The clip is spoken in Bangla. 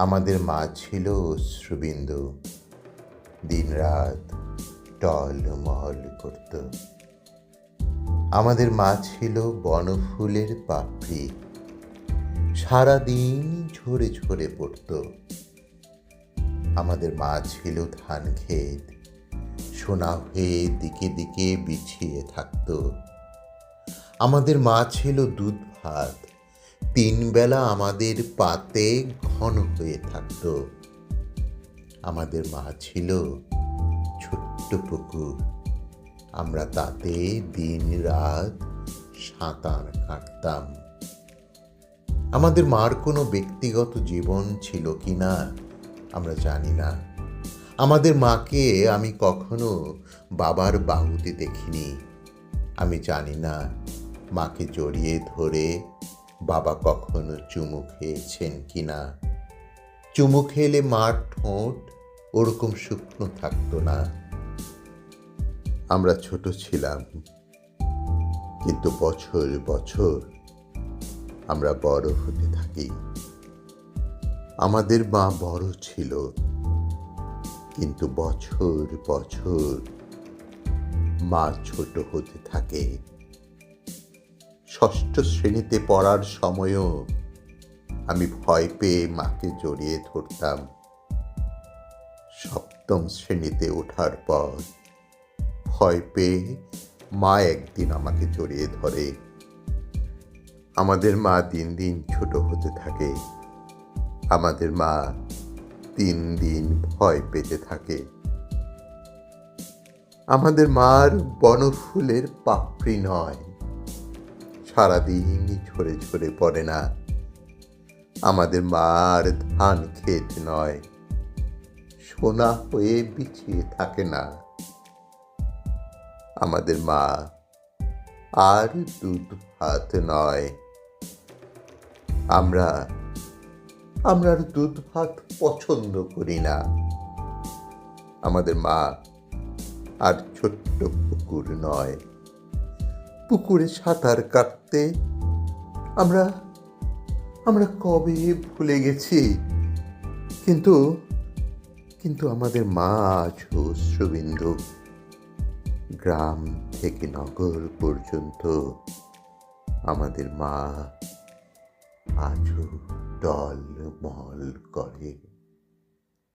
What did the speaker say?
আমাদের মা ছিল অশ্রুবিন্দু, দিনরাত টলমল করত। আমাদের মা ছিল বনফুলের পাপড়ি, সারাদিন ঝরে ঝরে পড়ত। আমাদের মা ছিল ধান ক্ষেত, সোনা হয়ে দিকে দিকে বিছিয়ে থাকত। আমাদের মা ছিল দুধ ভাত, 3 বেলা আমাদের পাতে ঘন হয়ে থাকত। আমাদের মা ছিল ছোট্ট পুকুর, আমরা তাতে দিন রাত সাঁতার কাটতাম। আমাদের মার কোনো ব্যক্তিগত জীবন ছিল কি না আমরা জানি না। আমাদের মাকে আমি কখনো বাবার বাহুতে দেখিনি। আমি জানি না মাকে জড়িয়ে ধরে বাবা কখনো চুমু খেয়েছেন কিনা। চুমু খেলে মার ঠোঁট ওরকম শুকনো থাকতো না। আমরা ছোট ছিলাম, কিন্তু বছর বছর আমরা বড় হতে থাকি। আমাদের মা বড় ছিল, কিন্তু বছর বছর মা ছোট হতে থাকে। 6ষ্ঠ শ্রেণীতে পড়ার সময়ও আমি ভয় পেয়ে মাকে জড়িয়ে ধরতাম। 7ম শ্রেণীতে ওঠার পর ভয় পেয়ে মা একদিন আমাকে জড়িয়ে ধরে। আমাদের মা দিন দিন ছোট হতে থাকে। আমাদের মা দিন দিন ভয় পেতে থাকে। আমাদের মার বনফুলের পাপড়ি নয়, সারাদিন ঝরে ঝরে পড়ে না। আমাদের মার ধান ক্ষেত নয়, সোনা হয়ে বিছিয়ে থাকে না। আমাদের মা আর দুধ ভাত নয়, আমরা আর দুধ ভাত পছন্দ করি না। আমাদের মা আর ছোট্ট পুকুর নয়, পুকুরে সাঁতার কাটতে আমরা কবে ভুলে গেছি। কিন্তু আমাদের মা আজও অশ্রুবিন্দু। গ্রাম থেকে নগর পর্যন্ত আমাদের মা আজও টলমল করে।